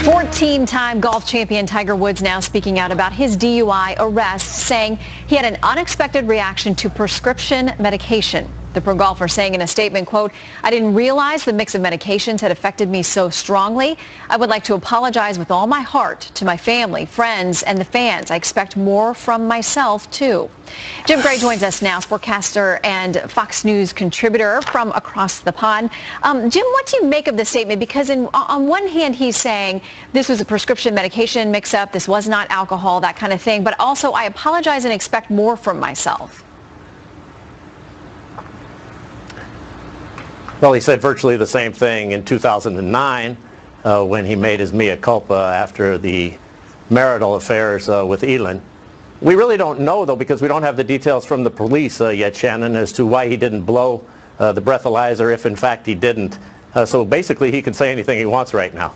14-time golf champion Tiger Woods now speaking out about his DUI arrest, saying he had an unexpected reaction to prescription medication. The pro golfer saying in a statement, quote, "I didn't realize the mix of medications had affected me so strongly. I would like to apologize with all my heart to my family, friends, and the fans. I expect more from myself, too." Jim Gray joins us now, sportcaster and Fox News contributor from across the pond. Jim, what do you make of the statement? Because on one hand, he's saying this was a prescription medication mix-up, this was not alcohol, that kind of thing. But also, I apologize and expect more from myself. Well, he said virtually the same thing in 2009 when he made his mea culpa after the marital affairs with Elin. We really don't know, though, because we don't have the details from the police yet, Shannon, as to why he didn't blow the breathalyzer, if in fact he didn't. So basically he can say anything he wants right now.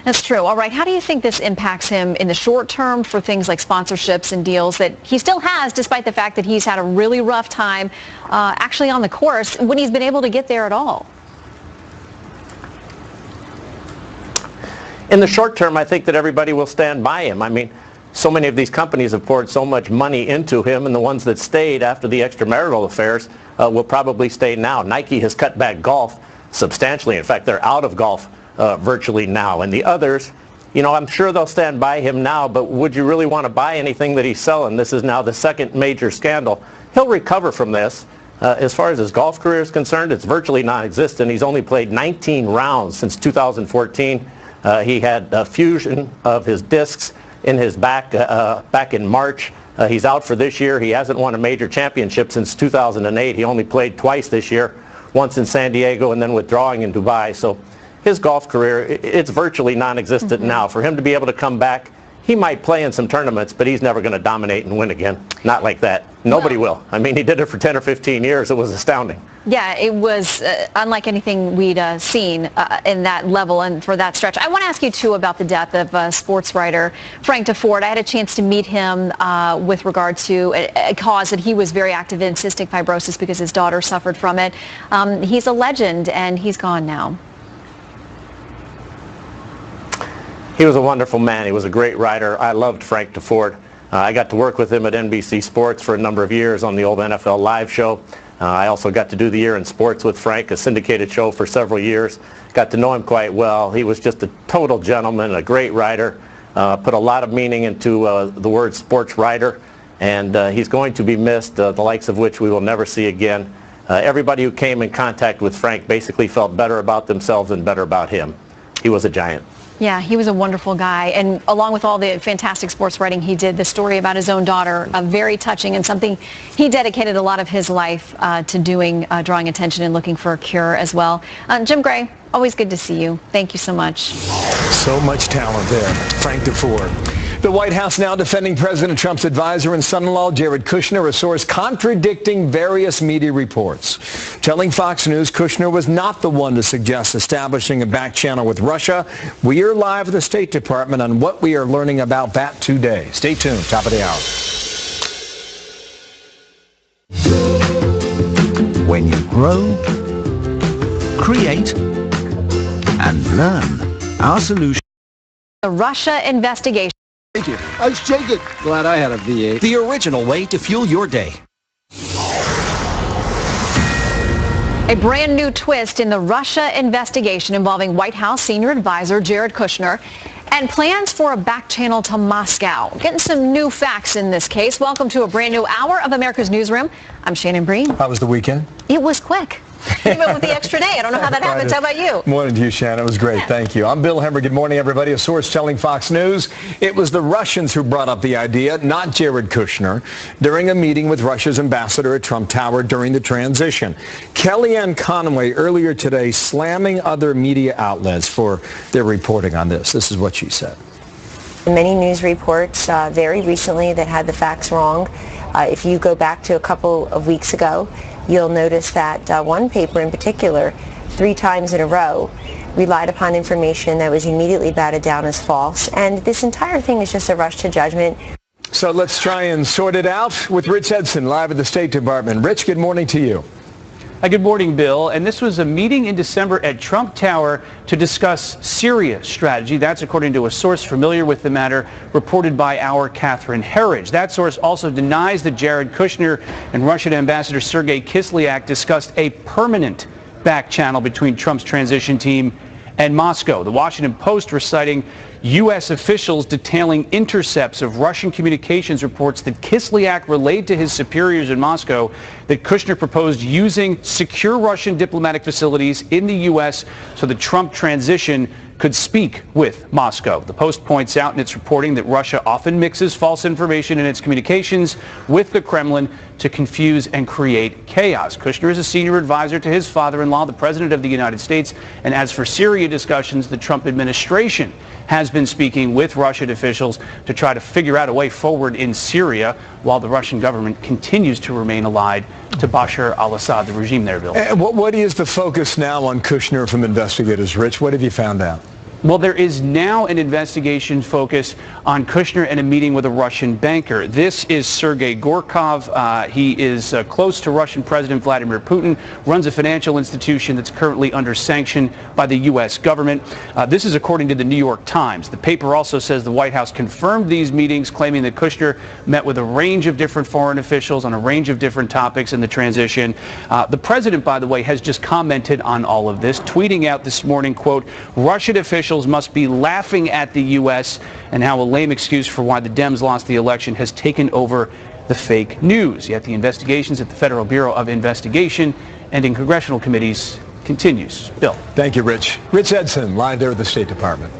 That's true. All right. How do you think this impacts him in the short term for things like sponsorships and deals that he still has, despite the fact that he's had a really rough time actually on the course when he's been able to get there at all? In the short term, I think that everybody will stand by him. I mean, so many of these companies have poured so much money into him, and the ones that stayed after the extramarital affairs will probably stay now. Nike has cut back golf substantially. In fact, they're out of golf virtually now. And the others, you know, I'm sure they'll stand by him now, but would you really want to buy anything that he's selling? This is now the second major scandal. He'll recover from this. As far as his golf career is concerned, it's virtually non-existent. He's only played 19 rounds since 2014. He had a fusion of his discs in his back in March. He's out for this year. He hasn't won a major championship since 2008. He only played twice this year, once in San Diego and then withdrawing in Dubai. So his golf career, it's virtually non-existent now. For him to be able to come back, he might play in some tournaments, but he's never going to dominate and win again. Not like that. Nobody will. I mean, he did it for 10 or 15 years. It was astounding. Yeah, it was unlike anything we'd seen in that level and for that stretch. I want to ask you, too, about the death of sports writer Frank Deford. I had a chance to meet him with regard to a cause that he was very active in, cystic fibrosis, because his daughter suffered from it. He's a legend, and he's gone now. He was a wonderful man. He was a great writer. I loved Frank Deford. I got to work with him at NBC Sports for a number of years on the old NFL Live show. I also got to do The Year in Sports with Frank, a syndicated show for several years. Got to know him quite well. He was just a total gentleman, a great writer, put a lot of meaning into the word sports writer, and he's going to be missed, the likes of which we will never see again. Everybody who came in contact with Frank basically felt better about themselves and better about him. He was a giant. Yeah, he was a wonderful guy, and along with all the fantastic sports writing he did, the story about his own daughter, very touching and something he dedicated a lot of his life to doing, drawing attention and looking for a cure as well. Jim Gray, always good to see you. Thank you so much. So much talent there, Frank Deford. The White House now defending President Trump's advisor and son-in-law, Jared Kushner, a source contradicting various media reports. Telling Fox News Kushner was not the one to suggest establishing a back channel with Russia. We are live at the State Department on what we are learning about that today. Stay tuned. Top of the hour. When you grow, create, and learn, our solution. The Russia investigation. Thank you. I was shaking. Glad I had a V8. The original way to fuel your day. A brand new twist in the Russia investigation involving White House senior advisor Jared Kushner and plans for a back channel to Moscow. Getting some new facts in this case. Welcome to a brand new hour of America's Newsroom. I'm Shannon Breen. How was the weekend? It was quick. Even with the extra day. I don't know how that happens. How about you? Morning to you, Shannon. It was great. Thank you. I'm Bill Hemmer. Good morning, everybody. A source telling Fox News it was the Russians who brought up the idea, not Jared Kushner, during a meeting with Russia's ambassador at Trump Tower during the transition. Kellyanne Conway earlier today slamming other media outlets for their reporting on this. This is what she said. Many news reports very recently that had the facts wrong. If you go back to a couple of weeks ago, you'll notice that one paper in particular, 3 times in a row, relied upon information that was immediately batted down as false. And this entire thing is just a rush to judgment. So let's try and sort it out with Rich Edson, live at the State Department. Rich, good morning to you. Good morning, Bill. And this was a meeting in December at Trump Tower to discuss Syria strategy. That's according to a source familiar with the matter, reported by our Catherine Herridge. That source also denies that Jared Kushner and Russian Ambassador Sergei Kislyak discussed a permanent back channel between Trump's transition team and Moscow. The Washington Post reciting U.S. officials detailing intercepts of Russian communications reports that Kislyak relayed to his superiors in Moscow that Kushner proposed using secure Russian diplomatic facilities in the U.S. so the Trump transition could speak with Moscow. The Post points out in its reporting that Russia often mixes false information in its communications with the Kremlin to confuse and create chaos. Kushner is a senior advisor to his father-in-law, the President of the United States. And as for Syria discussions, the Trump administration has been speaking with Russian officials to try to figure out a way forward in Syria while the Russian government continues to remain allied to Bashar al-Assad, the regime there, Bill. What is the focus now on Kushner from investigators, Rich? What have you found out? Well, there is now an investigation focused on Kushner and a meeting with a Russian banker. This is Sergei Gorkov. He is close to Russian President Vladimir Putin, runs a financial institution that's currently under sanction by the U.S. government. This is according to the New York Times. The paper also says the White House confirmed these meetings, claiming that Kushner met with a range of different foreign officials on a range of different topics in the transition. The president, by the way, has just commented on all of this, tweeting out this morning, quote, Russian officials must be laughing at the U.S. and how a lame excuse for why the Dems lost the election has taken over the fake news. Yet the investigations at the Federal Bureau of Investigation and in congressional committees continues. Bill. Thank you, Rich. Rich Edson, live there at the State Department.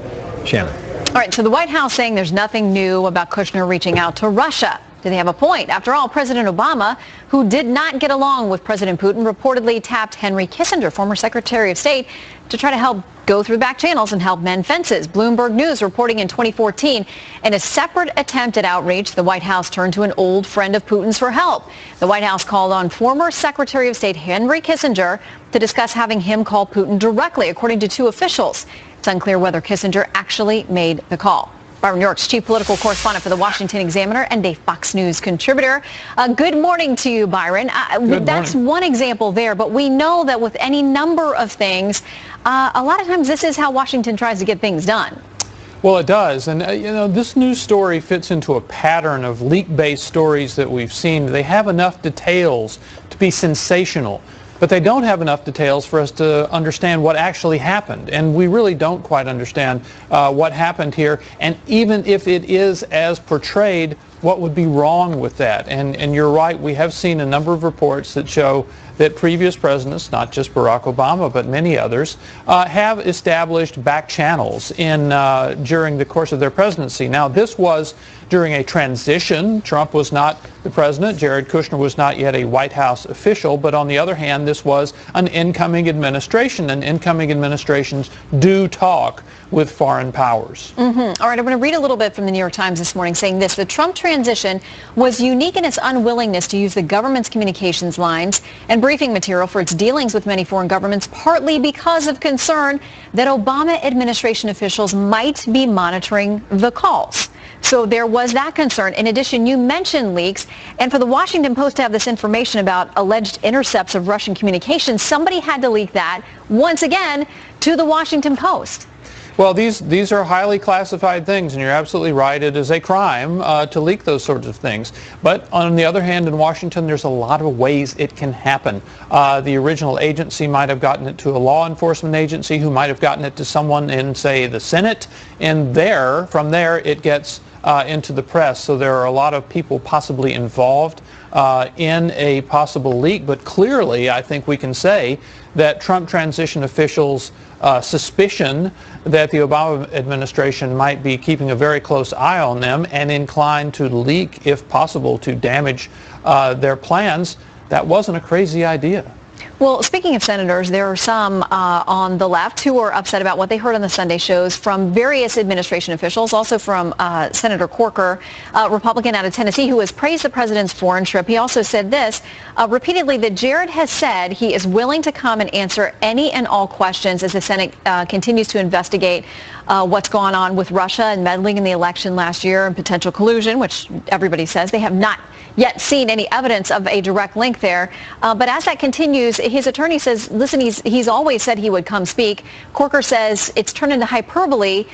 Shannon. All right, so the White House saying there's nothing new about Kushner reaching out to Russia. Do they have a point? After all, President Obama, who did not get along with President Putin, reportedly tapped Henry Kissinger, former Secretary of State, to try to help go through back channels and help mend fences. Bloomberg News reporting in 2014, in a separate attempt at outreach, the White House turned to an old friend of Putin's for help. The White House called on former Secretary of State Henry Kissinger to discuss having him call Putin directly, according to two officials. It's unclear whether Kissinger actually made the call. Byron York's chief political correspondent for the Washington Examiner and a Fox News contributor. Good morning to you, Byron. That's one example there, but we know that with any number of things, a lot of times this is how Washington tries to get things done. Well, it does. And, this news story fits into a pattern of leak-based stories that we've seen. They have enough details to be sensational, but they don't have enough details for us to understand what actually happened. And we really don't quite understand what happened here. And even if it is as portrayed, what would be wrong with that? And you're right, we have seen a number of reports that show that previous presidents, not just Barack Obama, but many others, have established back channels during the course of their presidency. Now, this was during a transition. Trump was not the president. Jared Kushner was not yet a White House official. But on the other hand, this was an incoming administration, and incoming administrations do talk with foreign powers. All right, I'm going to read a little bit from the New York Times this morning saying this. The Trump transition was unique in its unwillingness to use the government's communications lines and briefing material for its dealings with many foreign governments, partly because of concern that Obama administration officials might be monitoring the calls. So there was that concern. In addition, you mentioned leaks, and for the Washington Post to have this information about alleged intercepts of Russian communications, somebody had to leak that, once again, to the Washington Post. Well, these are highly classified things, and you're absolutely right. It is a crime to leak those sorts of things. But on the other hand, in Washington, there's a lot of ways it can happen. The original agency might have gotten it to a law enforcement agency who might have gotten it to someone in, say, the Senate, and from there it gets into the press. So there are a lot of people possibly involved in a possible leak. But clearly, I think we can say that Trump transition officials' suspicion that the Obama administration might be keeping a very close eye on them and inclined to leak, if possible, to damage their plans, that wasn't a crazy idea. Well, speaking of senators, there are some on the left who are upset about what they heard on the Sunday shows from various administration officials, also from Senator Corker, Republican out of Tennessee, who has praised the president's foreign trip. He also said this repeatedly, that Jared has said he is willing to come and answer any and all questions as the Senate continues to investigate what's gone on with Russia and meddling in the election last year and potential collusion, which everybody says they have not yet seen any evidence of a direct link there. But as that continues, his attorney says, listen, he's always said he would come speak. Corker says it's turned into hyperbole.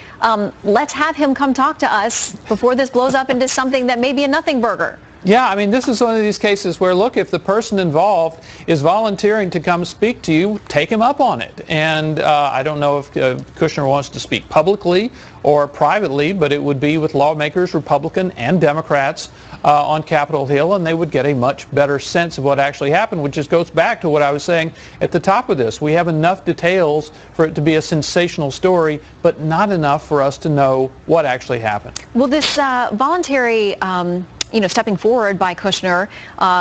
Let's have him come talk to us before this blows up into something that may be a nothing burger. Yeah, I mean, this is one of these cases where, look, if the person involved is volunteering to come speak to you, take him up on it. And I don't know if Kushner wants to speak publicly or privately, but it would be with lawmakers, Republican and Democrats, on Capitol Hill, and they would get a much better sense of what actually happened, which just goes back to what I was saying at the top of this. We have enough details for it to be a sensational story, but not enough for us to know what actually happened. Well, this voluntary stepping forward by Kushner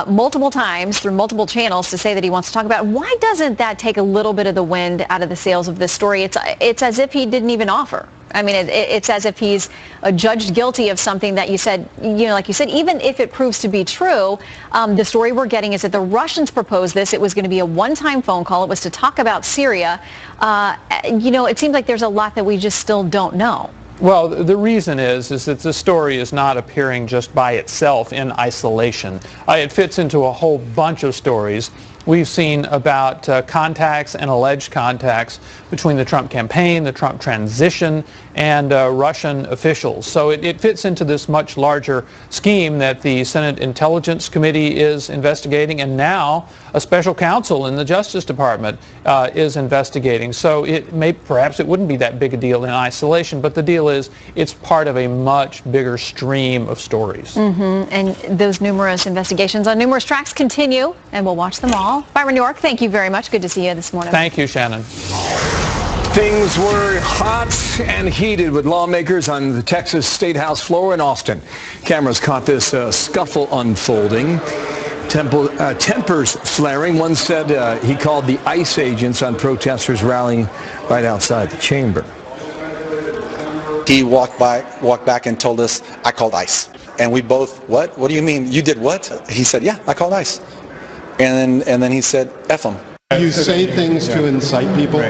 multiple times through multiple channels to say that he wants to talk about it. Why doesn't that take a little bit of the wind out of the sails of this story? It's as if he didn't even offer. I mean, it's as if he's judged guilty of something that you said, like you said, even if it proves to be true, the story we're getting is that the Russians proposed this. It was going to be a one-time phone call. It was to talk about Syria. It seems like there's a lot that we just still don't know. Well, the reason is that the story is not appearing just by itself in isolation. It fits into a whole bunch of stories. We've seen about contacts and alleged contacts between the Trump campaign, the Trump transition, and Russian officials. So it fits into this much larger scheme that the Senate Intelligence Committee is investigating, and now a special counsel in the Justice Department is investigating. So perhaps it wouldn't be that big a deal in isolation, but the deal is it's part of a much bigger stream of stories. Mm-hmm. And those numerous investigations on numerous tracks continue, and we'll watch them all. Byron York, thank you very much. Good to see you this morning. Thank you, Shannon. Things were hot and heated with lawmakers on the Texas State House floor in Austin. Cameras caught this scuffle unfolding. Tempers flaring. One said he called the ICE agents on protesters rallying right outside the chamber. He walked back and told us, I called ICE. And we both, what? What do you mean? You did what? He said, yeah, I called ICE. And then he said, F them. You say things to incite people,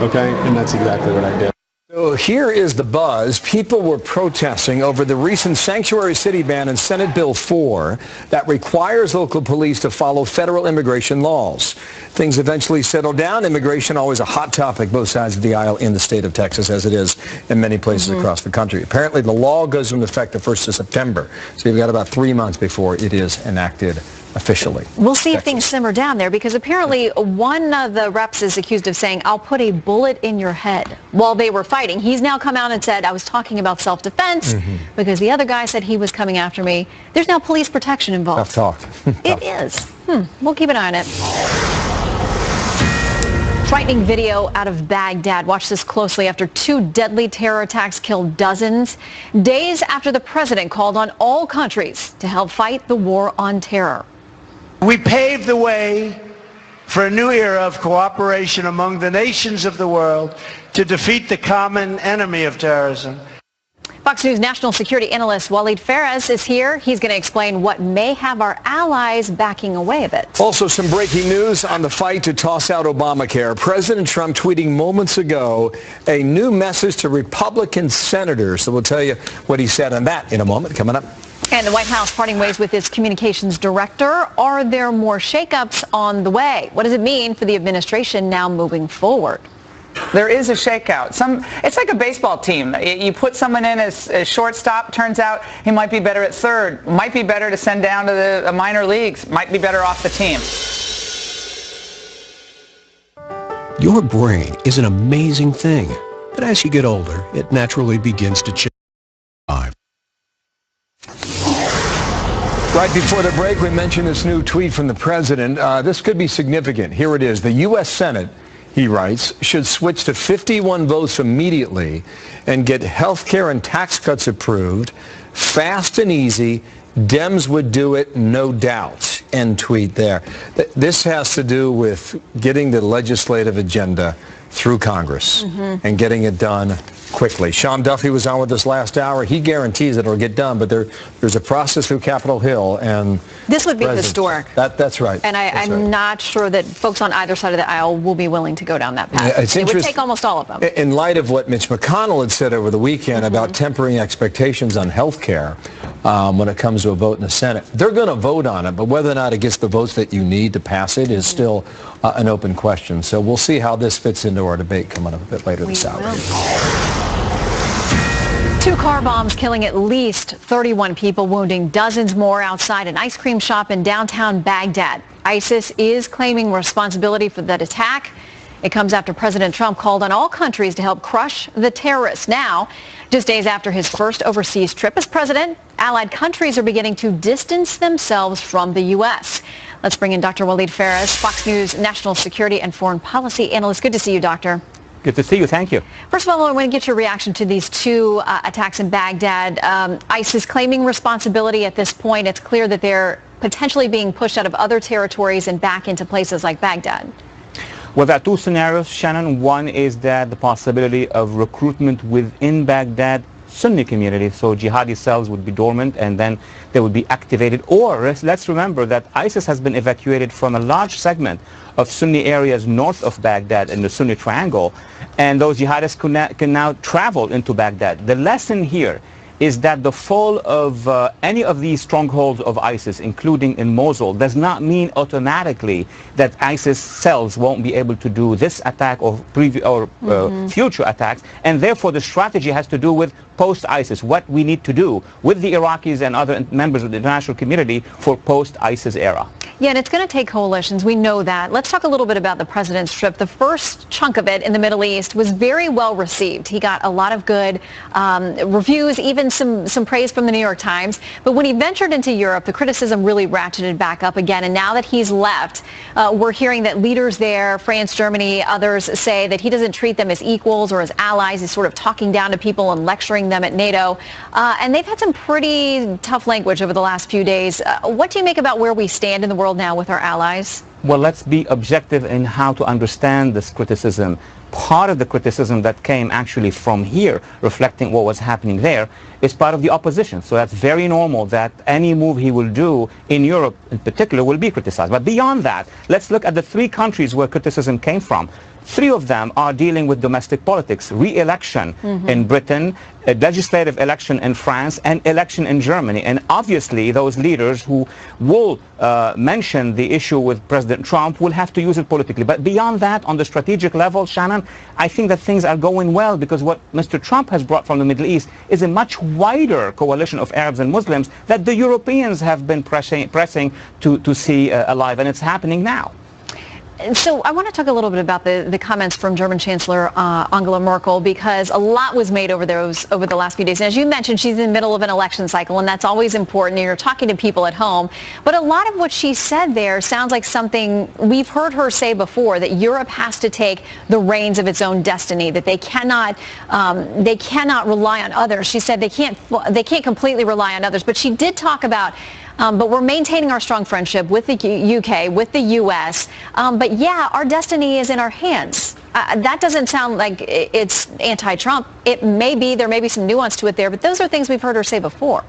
okay? And that's exactly what I did. So here is the buzz. People were protesting over the recent sanctuary city ban in Senate Bill 4 that requires local police to follow federal immigration laws. Things eventually settled down. Immigration always a hot topic both sides of the aisle in the state of Texas, as it is in many places across the country. Apparently the law goes into effect the 1st of September. So you've got about 3 months before it is enacted officially. We'll see if things simmer down there, because apparently one of the reps is accused of saying, I'll put a bullet in your head while they were fighting. He's now come out and said, I was talking about self-defense because the other guy said he was coming after me. There's now police protection involved. Tough talk. It is. We'll keep an eye on it. Frightening video out of Baghdad. Watch this closely. After 2 deadly terror attacks killed dozens, days after the president called on all countries to help fight the war on terror. We paved the way for a new era of cooperation among the nations of the world to defeat the common enemy of terrorism. Fox News national security analyst Waleed Phares is here. He's going to explain what may have our allies backing away a bit. Also, some breaking news on the fight to toss out Obamacare. President Trump tweeting moments ago a new message to Republican senators. So we'll tell you what he said on that in a moment. Coming up. And the White House parting ways with its communications director. Are there more shakeups on the way? What does it mean for the administration now moving forward? There is a shakeout. It's like a baseball team. You put someone in as shortstop, turns out he might be better at third, might be better to send down to the minor leagues, might be better off the team. Your brain is an amazing thing, but as you get older, it naturally begins to change. Right before the break, we mentioned this new tweet from the president. This could be significant. Here it is. The U.S. Senate, he writes, should switch to 51 votes immediately and get health care and tax cuts approved. Fast and easy. Dems would do it, no doubt. End tweet there. This has to do with getting the legislative agenda through Congress and getting it done quickly. Sean Duffy was on with us last hour. He guarantees that it'll get done, but there's a process through Capitol Hill, and this would be historic. That's right. And I'm not sure that folks on either side of the aisle will be willing to go down that path. Yeah, it would take almost all of them. In light of what Mitch McConnell had said over the weekend about tempering expectations on health care when it comes to a vote in the Senate, they're going to vote on it, but whether or not it gets the votes that you need to pass it is still an open question. So we'll see how this fits into our debate coming up a bit later this hour. 2 car bombs killing at least 31 people, wounding dozens more outside an ice cream shop in downtown Baghdad. ISIS is claiming responsibility for that attack. It comes after President Trump called on all countries to help crush the terrorists. Now, just days after his first overseas trip as president, allied countries are beginning to distance themselves from the U.S. Let's bring in Dr. Waleed Phares, Fox News national security and foreign policy analyst. Good to see you, Doctor. Good to see you. Thank you. First of all, I want to get your reaction to these 2 attacks in Baghdad. ISIS claiming responsibility at this point. It's clear that they're potentially being pushed out of other territories and back into places like Baghdad. Well, there are 2 scenarios, Shannon. One is that the possibility of recruitment within Baghdad Sunni community, so jihadi cells would be dormant and then they would be activated. Or let's remember that ISIS has been evacuated from a large segment of Sunni areas north of Baghdad in the Sunni Triangle, and those jihadists can now travel into Baghdad. The lesson here is that the fall of any of these strongholds of ISIS, including in Mosul, does not mean automatically that ISIS cells won't be able to do this attack or future attacks, and therefore the strategy has to do with post-ISIS, what we need to do with the Iraqis and other members of the international community for post-ISIS era. Yeah, and it's going to take coalitions. We know that. Let's talk a little bit about the president's trip. The first chunk of it in the Middle East was very well received. He got a lot of good reviews, even some praise from the New York Times. But when he ventured into Europe, the criticism really ratcheted back up again. And now that he's left, we're hearing that leaders there, France, Germany, others, say that he doesn't treat them as equals or as allies. He's sort of talking down to people and lecturing them at NATO. And they've had some pretty tough language over the last few days. What do you make about where we stand in the world now with our allies? Well, let's be objective in how to understand this criticism. Part of the criticism that came actually from here, reflecting what was happening there, is part of the opposition. So that's very normal that any move he will do in Europe in particular will be criticized. But beyond that, let's look at the 3 countries where criticism came from. 3 of them are dealing with domestic politics: re-election in Britain, a legislative election in France, and election in Germany. And obviously those leaders who will mention the issue with President Trump will have to use it politically. But beyond that, on the strategic level, Shannon, I think that things are going well, because what Mr. Trump has brought from the Middle East is a much wider coalition of Arabs and Muslims that the Europeans have been pressing to see alive, and it's happening now. So I want to talk a little bit about the comments from German Chancellor Angela Merkel, because a lot was made over the last few days. And as you mentioned, she's in the middle of an election cycle, and that's always important. And you're talking to people at home. But a lot of what she said there sounds like something we've heard her say before, that Europe has to take the reins of its own destiny, that they cannot rely on others. She said they can't completely rely on others. But she did talk about but we're maintaining our strong friendship with the UK, with the U.S. But yeah, our destiny is in our hands. That doesn't sound like it's anti-Trump. There may be some nuance to it there, but those are things we've heard her say before.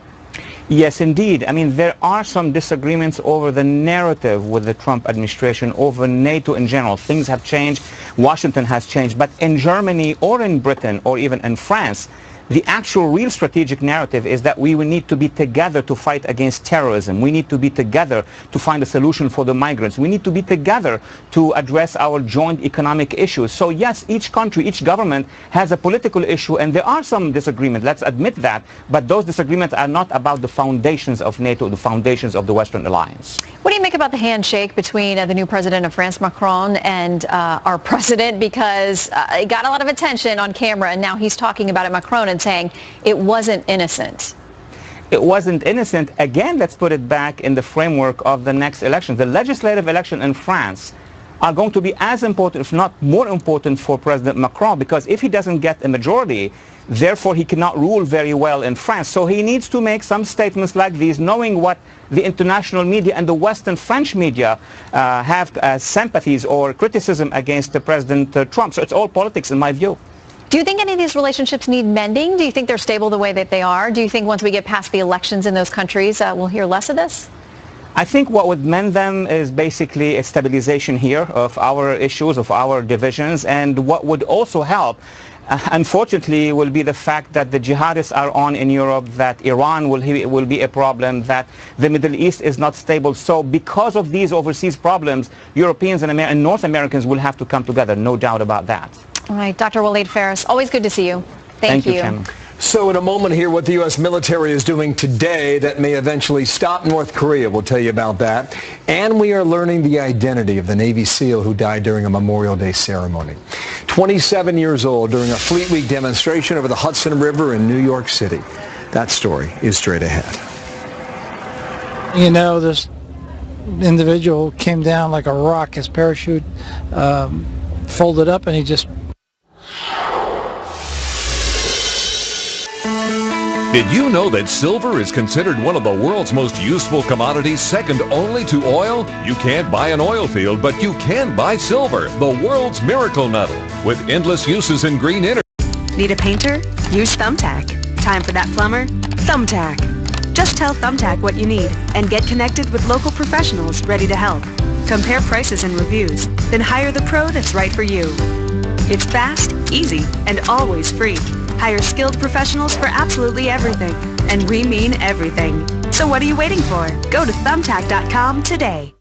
Yes, indeed. I mean, there are some disagreements over the narrative with the Trump administration, over NATO in general. Things have changed. Washington has changed. But in Germany or in Britain or even in France, the actual real strategic narrative is that we will need to be together to fight against terrorism. We need to be together to find a solution for the migrants. We need to be together to address our joint economic issues. So yes, each country, each government has a political issue, and there are some disagreements. Let's admit that. But those disagreements are not about the foundations of NATO, the foundations of the Western Alliance. What do you make about the handshake between the new president of France, Macron, and our president? Because it got a lot of attention on camera, and now he's talking about it, Macron, and saying it wasn't innocent. It wasn't innocent. Again, let's put it back in the framework of the next election. The legislative election in France are going to be as important, if not more important, for President Macron, because if he doesn't get a majority, therefore he cannot rule very well in France. So he needs to make some statements like these, knowing what the international media and the Western French media have sympathies or criticism against President Trump. So it's all politics in my view. Do you think any of these relationships need mending? Do you think they're stable the way that they are? Do you think once we get past the elections in those countries, we'll hear less of this? I think what would mend them is basically a stabilization here of our issues, of our divisions, and what would also help, unfortunately, will be the fact that the jihadists are on in Europe, that Iran will be a problem, that the Middle East is not stable. So because of these overseas problems, Europeans and North Americans will have to come together, no doubt about that. All right, Dr. Waleed Phares, always good to see you. Thank you. Chairman. So in a moment here, what the U.S. military is doing today that may eventually stop North Korea. We'll tell you about that. And we are learning the identity of the Navy SEAL who died during a Memorial Day ceremony. 27 years old during a Fleet Week demonstration over the Hudson River in New York City. That story is straight ahead. You know, this individual came down like a rock. His parachute folded up and he just... Did you know that silver is considered one of the world's most useful commodities, second only to oil? You can't buy an oil field, but you can buy silver, the world's miracle metal, with endless uses in green energy. Need a painter? Use Thumbtack. Time for that plumber? Thumbtack. Just tell Thumbtack what you need and get connected with local professionals ready to help. Compare prices and reviews, then hire the pro that's right for you. It's fast, easy, and always free. Hire skilled professionals for absolutely everything, and we mean everything. So what are you waiting for? Go to thumbtack.com today.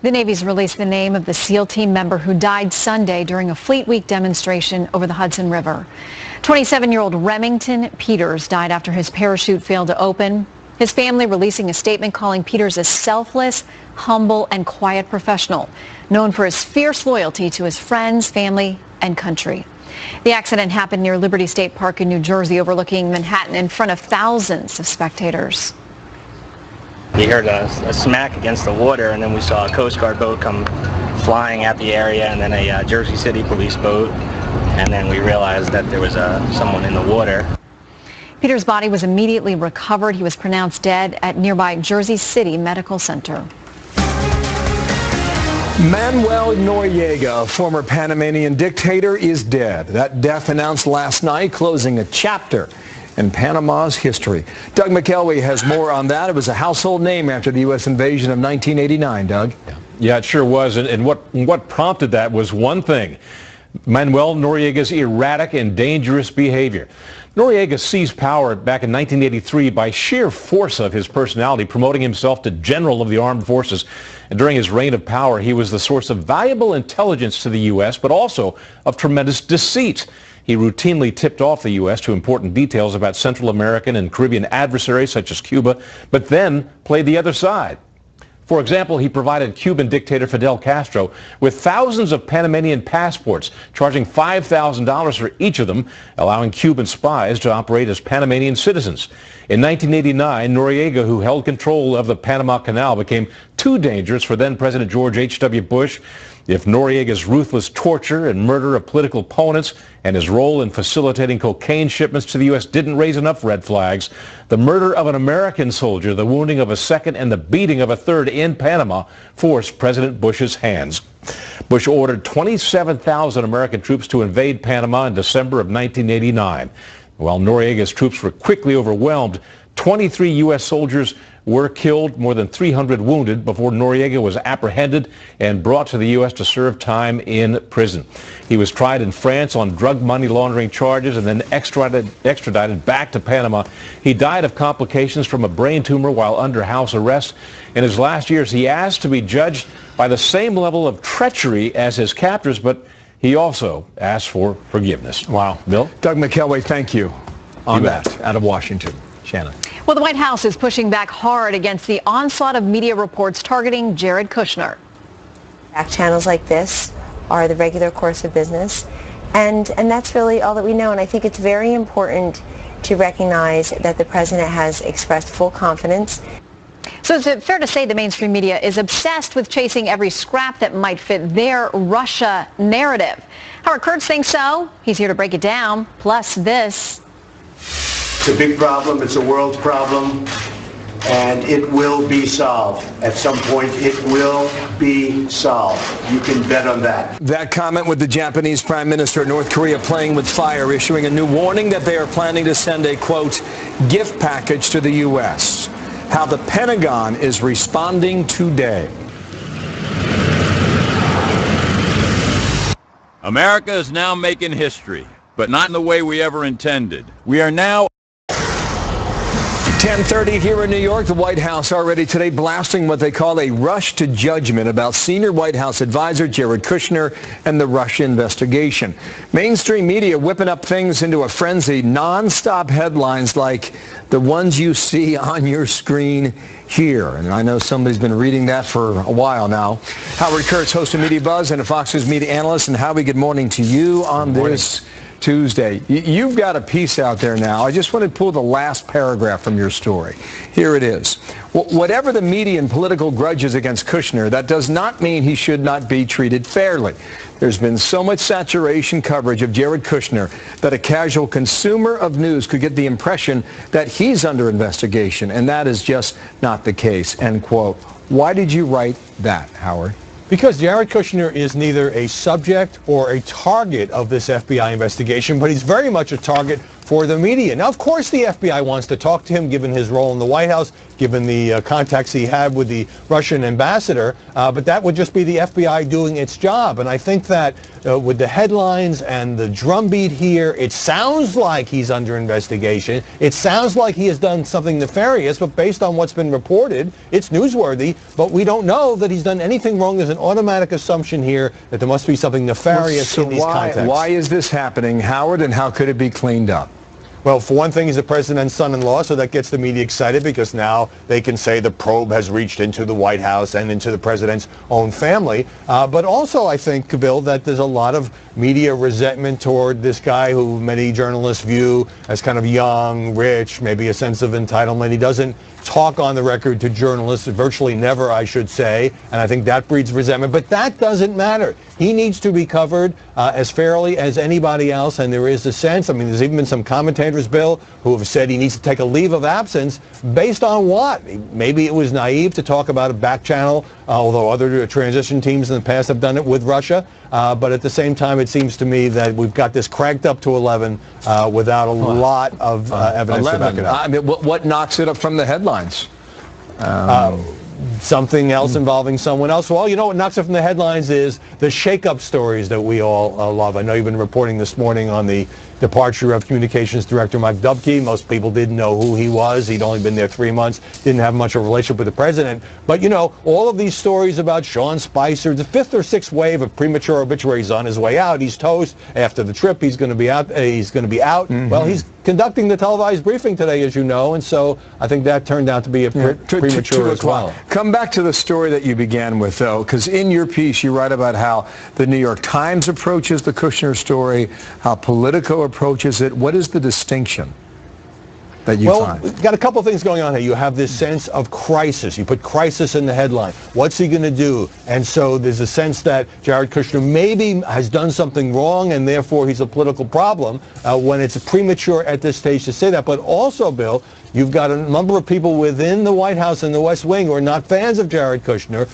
The Navy's released the name of the SEAL team member who died Sunday during a Fleet Week demonstration over the Hudson River. 27-year-old Remington Peters died after his parachute failed to open. His family releasing a statement calling Peters a selfless, humble, and quiet professional, known for his fierce loyalty to his friends, family, and country. The accident happened near Liberty State Park in New Jersey, overlooking Manhattan in front of thousands of spectators. We heard a smack against the water, and then we saw a Coast Guard boat come flying at the area, and then a Jersey City police boat, and then we realized that there was someone in the water. Peters' body was immediately recovered. He was pronounced dead at nearby Jersey City Medical Center. Manuel Noriega, a former Panamanian dictator, is dead. That death announced last night, closing a chapter in Panama's history. Doug McElwee has more on that. It was a household name after the U.S. invasion of 1989, Doug. Yeah, it sure was. And what prompted that was one thing: Manuel Noriega's erratic and dangerous behavior. Noriega seized power back in 1983 by sheer force of his personality, promoting himself to general of the armed forces. And during his reign of power, he was the source of valuable intelligence to the U.S., but also of tremendous deceit. He routinely tipped off the U.S. to important details about Central American and Caribbean adversaries such as Cuba, but then played the other side. For example, he provided Cuban dictator Fidel Castro with thousands of Panamanian passports, charging $5,000 for each of them, allowing Cuban spies to operate as Panamanian citizens. In 1989, Noriega, who held control of the Panama Canal, became too dangerous for then-President George H.W. Bush. If Noriega's ruthless torture and murder of political opponents and his role in facilitating cocaine shipments to the U.S. didn't raise enough red flags, the murder of an American soldier, the wounding of a second, and the beating of a third in Panama forced President Bush's hands. Bush ordered 27,000 American troops to invade Panama in December of 1989. While Noriega's troops were quickly overwhelmed, 23 U.S. soldiers were killed, more than 300 wounded, before Noriega was apprehended and brought to the U.S. to serve time in prison. He was tried in France on drug money laundering charges and then extradited back to Panama. He died of complications from a brain tumor while under house arrest. In his last years, he asked to be judged by the same level of treachery as his captors, but he also asked for forgiveness. Wow. Bill? Doug McElwee, thank you on that out of Washington. Shannon. Well, the White House is pushing back hard against the onslaught of media reports targeting Jared Kushner. Back channels like this are the regular course of business, and that's really all that we know. And I think it's very important to recognize that the president has expressed full confidence. So is it fair to say the mainstream media is obsessed with chasing every scrap that might fit their Russia narrative? Howard Kurtz thinks so. He's here to break it down. Plus this. It's a big problem. It's a world problem. And it will be solved. At some point, it will be solved. You can bet on that. That comment with the Japanese Prime Minister, North Korea playing with fire, issuing a new warning that they are planning to send a, quote, gift package to the U.S. How the Pentagon is responding today. America is now making history, but not in the way we ever intended. We are now 10:30 here in New York. The White House already today blasting what they call a rush to judgment about senior White House advisor Jared Kushner and the Russia investigation. Mainstream media whipping up things into a frenzy, non-stop headlines like the ones you see on your screen here. And I know somebody's been reading that for a while now. Howard Kurtz, host of Media Buzz and a Fox News media analyst. And Howie, good morning to you on this Tuesday. You've got a piece out there now. I just want to pull the last paragraph from your story. Here it is. Whatever the media and political grudges against Kushner, that does not mean he should not be treated fairly. There's been so much saturation coverage of Jared Kushner that a casual consumer of news could get the impression that he's under investigation, and that is just not the case, end quote. Why did you write that, Howard? Because Jared Kushner is neither a subject or a target of this FBI investigation, but he's very much a target for the media. Now, of course, the FBI wants to talk to him, given his role in the White House, given the contacts he had with the Russian ambassador, but that would just be the FBI doing its job. And I think that with the headlines and the drumbeat here, it sounds like he's under investigation. It sounds like he has done something nefarious, but based on what's been reported, it's newsworthy, but we don't know that he's done anything wrong. There's an automatic assumption here that there must be something nefarious in these contexts. Why is this happening, Howard, and how could it be cleaned up? Well, for one thing, he's the president's son-in-law, so that gets the media excited because now they can say the probe has reached into the White House and into the president's own family. But also, I think, Bill, that there's a lot of media resentment toward this guy who many journalists view as kind of young, rich, maybe a sense of entitlement. He doesn't talk on the record to journalists, virtually never, I should say, and I think that breeds resentment. But that doesn't matter. He needs to be covered as fairly as anybody else, and there is a sense, I mean, there's even been some commentators, Bill, who have said he needs to take a leave of absence based on what? Maybe it was naive to talk about a back channel, although other transition teams in the past have done it with Russia. But at the same time, it seems to me that we've got this cranked up to 11 without a lot of evidence to back it up. I mean, what knocks it up from the headlines? Something else involving someone else. Well, you know what knocks it from the headlines is the shake-up stories that we all love. I know you've been reporting this morning on the departure of Communications Director Mike Dubke. Most people didn't know who he was. He'd only been there 3 months, didn't have much of a relationship with the president. But, you know, all of these stories about Sean Spicer, the fifth or sixth wave of premature obituaries on his way out. He's toast. After the trip, he's going to be out. Mm-hmm. Well, he's conducting the televised briefing today, as you know, and so I think that turned out to be a premature as well. Come back to the story that you began with, though, because in your piece you write about how the New York Times approaches the Kushner story, how Politico approaches it. What is the distinction that you find? Well, we've got a couple of things going on here. You have this sense of crisis. You put crisis in the headline. What's he going to do? And so there's a sense that Jared Kushner maybe has done something wrong and therefore he's a political problem when it's premature at this stage to say that. But also, Bill, you've got a number of people within the White House and the West Wing who are not fans of Jared Kushner,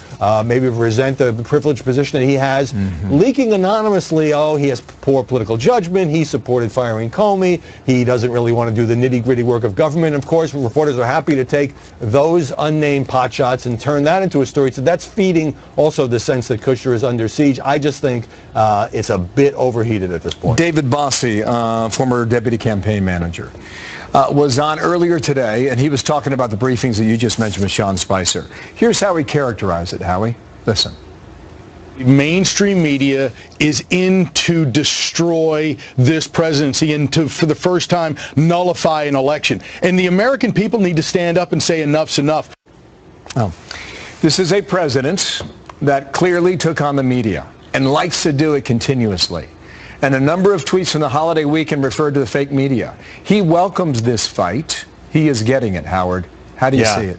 maybe resent the privileged position that he has, leaking anonymously, oh, he has poor political judgment, he supported firing Comey, he doesn't really want to do the nitty-gritty work of government. Of course, reporters are happy to take those unnamed potshots and turn that into a story. So that's feeding also the sense that Kushner is under siege. I just think it's a bit overheated at this point. David Bossie, former deputy campaign manager, was on earlier today, and he was talking about the briefings that you just mentioned with Sean Spicer. Here's how he characterized it, Howie. Listen. Mainstream media is in to destroy this presidency and to, for the first time, nullify an election. And the American people need to stand up and say enough's enough. Oh. This is a president that clearly took on the media and likes to do it continuously. And a number of tweets from the holiday weekend referred to the fake media. He welcomes this fight. He is getting it, Howard. How do you see it?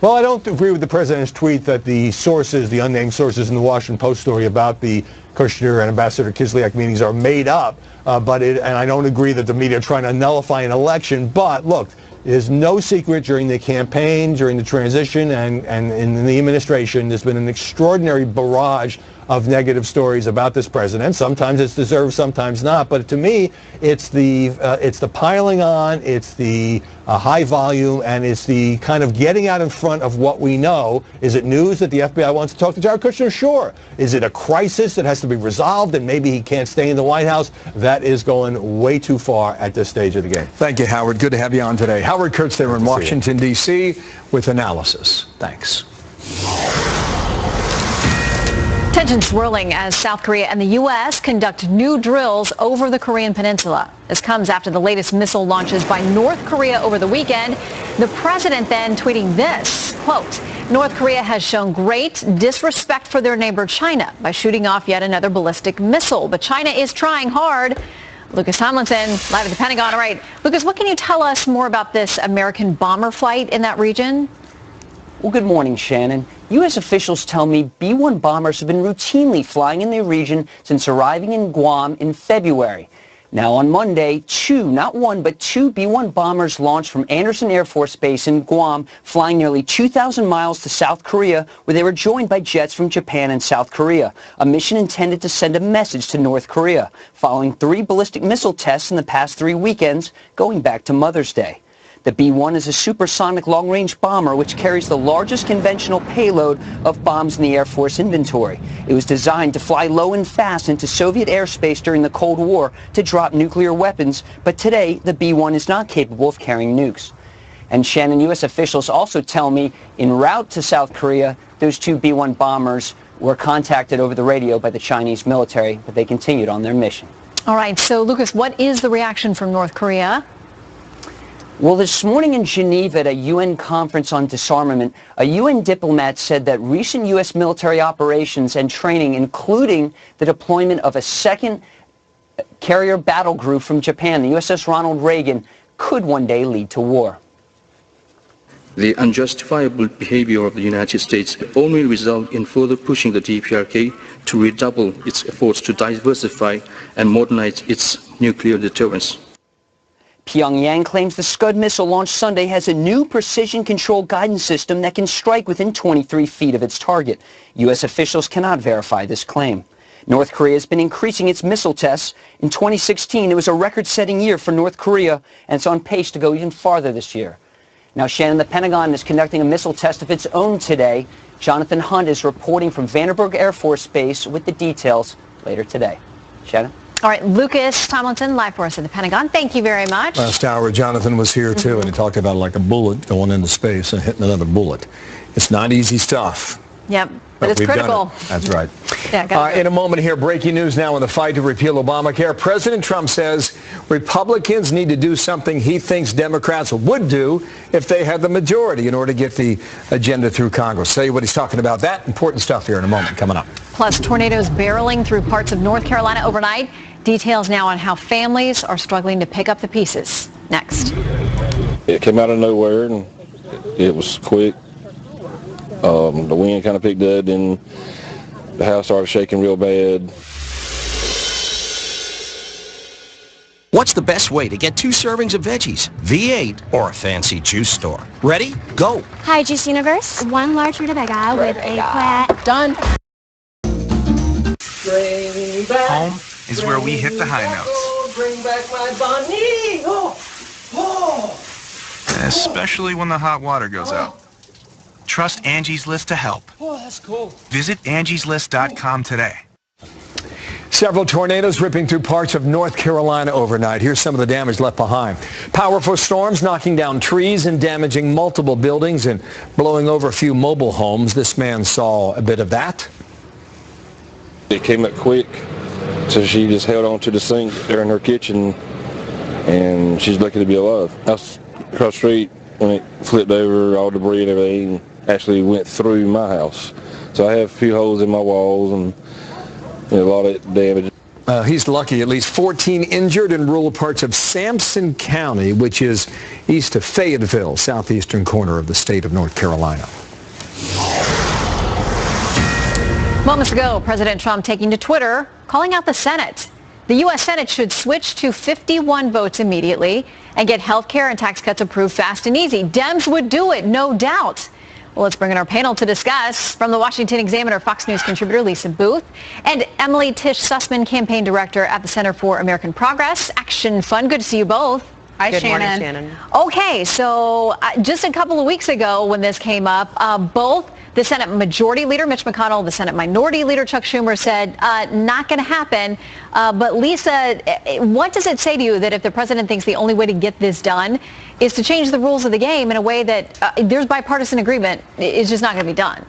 Well, I don't agree with the president's tweet that the sources, the unnamed sources in the Washington Post story about the Kushner and Ambassador Kislyak meetings are made up. And I don't agree that the media are trying to nullify an election. But look, there's no secret during the campaign, during the transition, and in the administration, there's been an extraordinary barrage of negative stories about this president. Sometimes it's deserved, sometimes not. But to me, it's the piling on, it's the high volume, and it's the kind of getting out in front of what we know. Is it news that the FBI wants to talk to Jared Kushner? Sure. Is it a crisis that has to be resolved and maybe he can't stay in the White House? That is going way too far at this stage of the game. Thank you, Howard. Good to have you on today. Howard Kurtz there in Washington, D.C. with analysis. Thanks. Tensions swirling as South Korea and the U.S. conduct new drills over the Korean peninsula. This comes after the latest missile launches by North Korea over the weekend. The president then tweeting this, quote, North Korea has shown great disrespect for their neighbor China by shooting off yet another ballistic missile. But China is trying hard. Lucas Tomlinson, live at the Pentagon. All right, Lucas, what can you tell us more about this American bomber flight in that region? Well, good morning, Shannon. U.S. officials tell me B-1 bombers have been routinely flying in the region since arriving in Guam in February. Now, on Monday, not one, but two B-1 bombers launched from Andersen Air Force Base in Guam, flying nearly 2,000 miles to South Korea, where they were joined by jets from Japan and South Korea, a mission intended to send a message to North Korea, following 3 ballistic missile tests in the past 3 weekends, going back to Mother's Day. The B-1 is a supersonic long-range bomber which carries the largest conventional payload of bombs in the Air Force inventory. It was designed to fly low and fast into Soviet airspace during the Cold War to drop nuclear weapons, but today the B-1 is not capable of carrying nukes. And Shannon, U.S. officials also tell me en route to South Korea, those 2 B-1 bombers were contacted over the radio by the Chinese military, but they continued on their mission. All right, so Lucas, what is the reaction from North Korea? Well, this morning in Geneva at a UN conference on disarmament, a UN diplomat said that recent U.S. military operations and training, including the deployment of a second carrier battle group from Japan, the USS Ronald Reagan, could one day lead to war. The unjustifiable behavior of the United States only result in further pushing the DPRK to redouble its efforts to diversify and modernize its nuclear deterrence. Pyongyang claims the Scud missile launched Sunday has a new precision control guidance system that can strike within 23 feet of its target. U.S. officials cannot verify this claim. North Korea has been increasing its missile tests. In 2016, it was a record-setting year for North Korea, and it's on pace to go even farther this year. Now, Shannon, the Pentagon is conducting a missile test of its own today. Jonathan Hunt is reporting from Vandenberg Air Force Base with the details later today. Shannon? All right, Lucas Tomlinson, live for us at the Pentagon. Thank you very much. Last hour, Jonathan was here, too, and he talked about like a bullet going into space and hitting another bullet. It's not easy stuff. Yep, but it's critical. That's right. Yeah, in a moment here, breaking news now in the fight to repeal Obamacare. President Trump says Republicans need to do something he thinks Democrats would do if they had the majority in order to get the agenda through Congress. Tell you what he's talking about. That important stuff here in a moment coming up. Plus, tornadoes barreling through parts of North Carolina overnight. Details now on how families are struggling to pick up the pieces. Next. It came out of nowhere and it was quick. The wind kind of picked up and the house started shaking real bad. What's the best way to get 2 servings of veggies? V8 or a fancy juice store? Ready? Go. Hi, Juice Universe. 1 large rutabaga with a plat. Done. Home is where we hit the high notes. Bring back my bunny. Especially when the hot water goes out. Trust Angie's List to help. Oh, that's cool. Visit angieslist.com today. Several tornadoes ripping through parts of North Carolina overnight. Here's some of the damage left behind. Powerful storms knocking down trees and damaging multiple buildings and blowing over a few mobile homes. This man saw a bit of that. It came up quick, so she just held on to the sink there in her kitchen, and she's lucky to be alive. I was across the street when it flipped over, all debris and everything actually went through my house. So I have a few holes in my walls and a lot of damage. He's lucky. At least 14 injured in rural parts of Sampson County, which is east of Fayetteville, southeastern corner of the state of North Carolina. Moments ago, President Trump taking to Twitter, calling out the Senate. The U.S. Senate should switch to 51 votes immediately and get health care and tax cuts approved fast and easy. Dems would do it, no doubt. Well, let's bring in our panel to discuss. From the Washington Examiner, Fox News contributor Lisa Booth, and Emily Tish Sussman, campaign director at the Center for American Progress Action Fund. Good to see you both. Hi, Good Shannon. morning, Shannon. Okay, so just a couple of weeks ago when this came up, both the Senate Majority Leader Mitch McConnell, the Senate Minority Leader Chuck Schumer said not going to happen. But Lisa, what does it say to you that if the president thinks the only way to get this done is to change the rules of the game in a way that there's bipartisan agreement, is just not going to be done?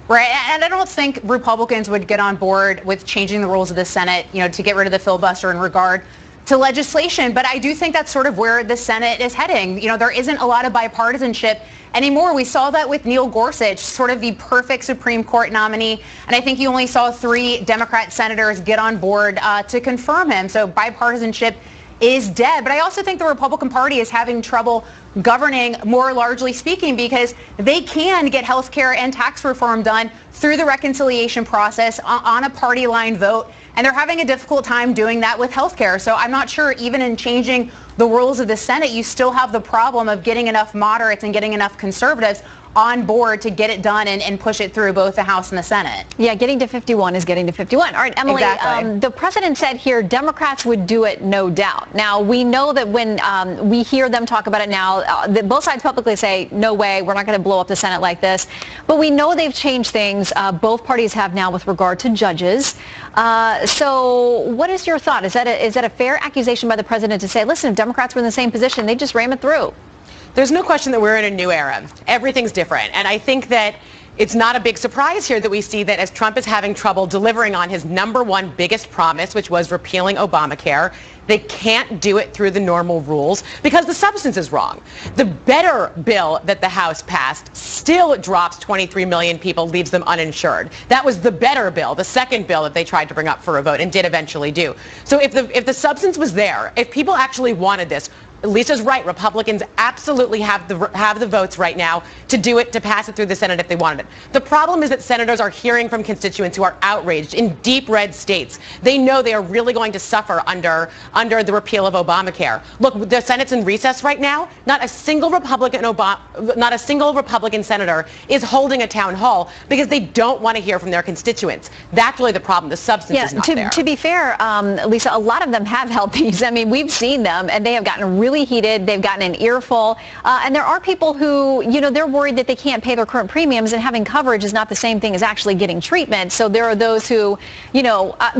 Right, and I don't think Republicans would get on board with changing the rules of the Senate, to get rid of the filibuster in regard to legislation. But I do think that's sort of where the Senate is heading. There isn't a lot of bipartisanship anymore. We saw that with Neil Gorsuch, sort of the perfect Supreme Court nominee. And I think you only saw 3 Democrat senators get on board to confirm him. So bipartisanship is dead. But I also think the Republican Party is having trouble governing, more largely speaking, because they can get health care and tax reform done through the reconciliation process on a party line vote. And they're having a difficult time doing that with health care. So I'm not sure, even in changing the rules of the Senate, you still have the problem of getting enough moderates and getting enough conservatives on board to get it done and push it through both the House and the Senate. Yeah, getting to 51 is getting to 51. All right, Emily, exactly. The president said here Democrats would do it, no doubt. Now, we know that when we hear them talk about it now, both sides publicly say, no way, we're not going to blow up the Senate like this. But we know they've changed things. Both parties have now with regard to judges. So what is your thought? Is that a fair accusation by the president to say, listen, if Democrats were in the same position, they just ram it through? There's no question that we're in a new era. Everything's different. And I think that it's not a big surprise here that we see that as Trump is having trouble delivering on his number one biggest promise, which was repealing Obamacare, they can't do it through the normal rules because the substance is wrong. The better bill that the House passed still drops 23 million people, leaves them uninsured. That was the better bill, the second bill that they tried to bring up for a vote and did eventually do. So if the substance was there, if people actually wanted this, Lisa's right. Republicans absolutely have the votes right now to do it, to pass it through the Senate if they wanted it. The problem is that senators are hearing from constituents who are outraged in deep red states. They know they are really going to suffer under the repeal of Obamacare. Look, the Senate's in recess right now. Not a single Republican senator is holding a town hall because they don't want to hear from their constituents. That's really the problem. The substance is not there. To be fair, Lisa, a lot of them have held these. I mean, we've seen them, and they have gotten really heated. They've gotten an earful. And there are people who, they're worried that they can't pay their current premiums, and having coverage is not the same thing as actually getting treatment. So there are those who,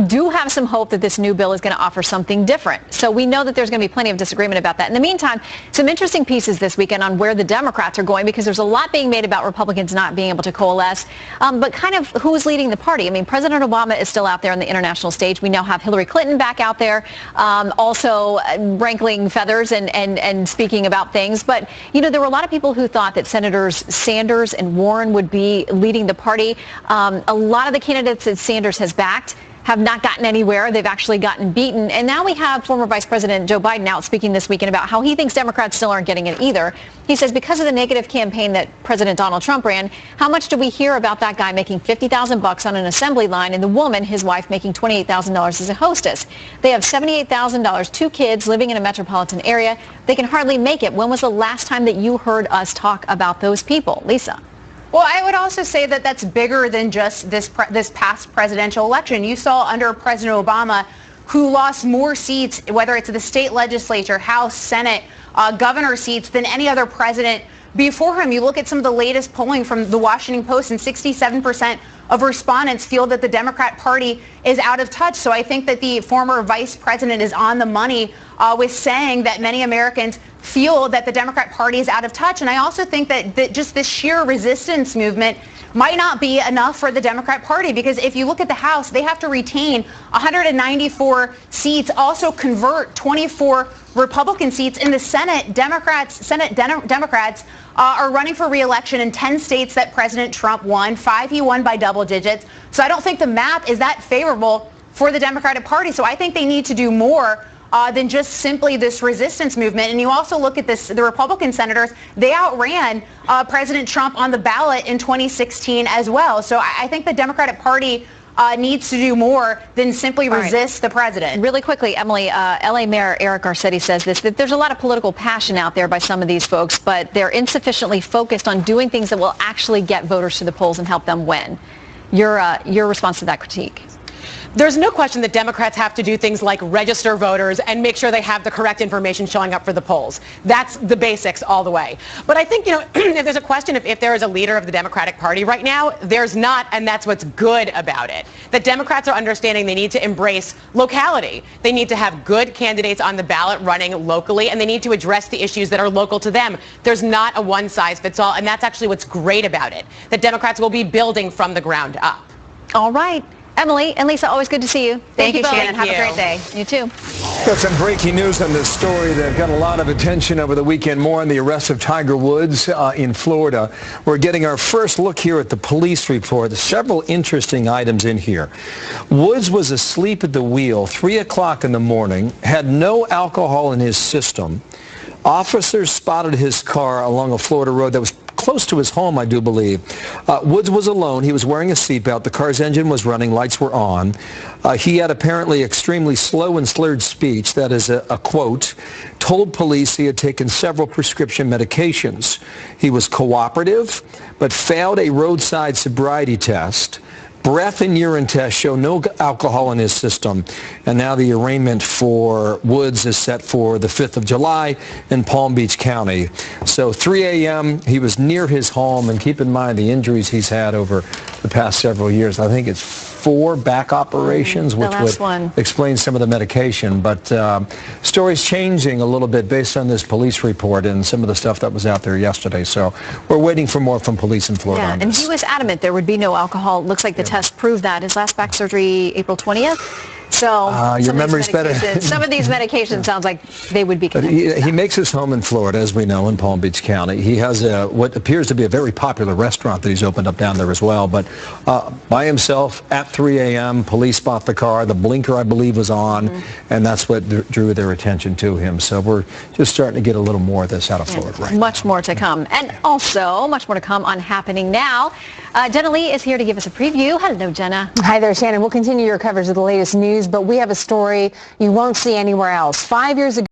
do have some hope that this new bill is going to offer something different. So we know that there's going to be plenty of disagreement about that. In the meantime, some interesting pieces this weekend on where the Democrats are going, because there's a lot being made about Republicans not being able to coalesce, but kind of who's leading the party. I mean, President Obama is still out there on the international stage. We now have Hillary Clinton back out there, also rankling feathers and speaking about things. But, there were a lot of people who thought that Senators Sanders and Warren would be leading the party. A lot of the candidates that Sanders has backed have not gotten anywhere. They've actually gotten beaten. And now we have former Vice President Joe Biden out speaking this weekend about how he thinks Democrats still aren't getting it either. He says because of the negative campaign that President Donald Trump ran, how much do we hear about that guy making $50,000 on an assembly line and the woman, his wife, making $28,000 as a hostess? They have $78,000, 2 kids living in a metropolitan area. They can hardly make it. When was the last time that you heard us talk about those people? Lisa. Well, I would also say that that's bigger than just this past presidential election. You saw under President Obama, who lost more seats, whether it's the state legislature, House, Senate, governor seats, than any other president before him. You look at some of the latest polling from the Washington Post, and 67% of respondents feel that the Democrat Party is out of touch. So I think that the former vice president is on the money with saying that many Americans feel that the Democrat Party is out of touch. And I also think that just this sheer resistance movement might not be enough for the Democrat Party, because if you look at the House, they have to retain 194 seats, also convert 24 Republican seats. In the Senate, Democrats are running for re-election in 10 states that President Trump won. 5 he won by double digits. So I don't think the map is that favorable for the Democratic Party. So I think they need to do more than just simply this resistance movement. And you also look at this, the Republican senators, they outran President Trump on the ballot in 2016 as well. So I think the Democratic Party needs to do more than simply resist the president. Really quickly, Emily, LA Mayor Eric Garcetti says this, that there's a lot of political passion out there by some of these folks, but they're insufficiently focused on doing things that will actually get voters to the polls and help them win. Your response to that critique? There's no question that Democrats have to do things like register voters and make sure they have the correct information showing up for the polls. That's the basics all the way. But I think, if there's a question if there is a leader of the Democratic Party right now, there's not, and that's what's good about it. That Democrats are understanding they need to embrace locality. They need to have good candidates on the ballot running locally, and they need to address the issues that are local to them. There's not a one-size-fits-all, and that's actually what's great about it, that Democrats will be building from the ground up. All right. Emily and Lisa, always good to see you. Thank you, both. Shannon. Have a great day. You too. Got some breaking news on this story that got a lot of attention over the weekend. More on the arrest of Tiger Woods in Florida. We're getting our first look here at the police report. There's several interesting items in here. Woods was asleep at the wheel 3 o'clock in the morning, had no alcohol in his system. Officers spotted his car along a Florida road that was close to his home, I do believe. Woods was alone. He was wearing a seatbelt. The car's engine was running. Lights were on. He had apparently extremely slow and slurred speech. That is a quote. Told police he had taken several prescription medications. He was cooperative, but failed a roadside sobriety test. Breath and urine tests show no alcohol in his system. And now the arraignment for Woods is set for the 5th of July in Palm Beach County. So 3 a.m., he was near his home. And keep in mind the injuries he's had over the past several years. I think it's 4 back operations, which would explain some of the medication. But story's changing a little bit based on this police report and some of the stuff that was out there yesterday. So we're waiting for more from police in Florida. Yeah, and he was adamant there would be no alcohol. Looks like the test proved that. His last back surgery, April 20th. So your memory's better. Some of these medications sounds like they would be connected. He makes his home in Florida, as we know, in Palm Beach County. He has what appears to be a very popular restaurant that he's opened up down there as well. But by himself at 3 a.m., police spot the car. The blinker, I believe, was on, and that's what drew their attention to him. So we're just starting to get a little more of this out of Florida right now. Much more to come. And also, much more to come on Happening Now. Jenna Lee is here to give us a preview. Hello, Jenna. Hi there, Shannon. We'll continue your coverage of the latest news, but we have a story you won't see anywhere else. 5 years ago,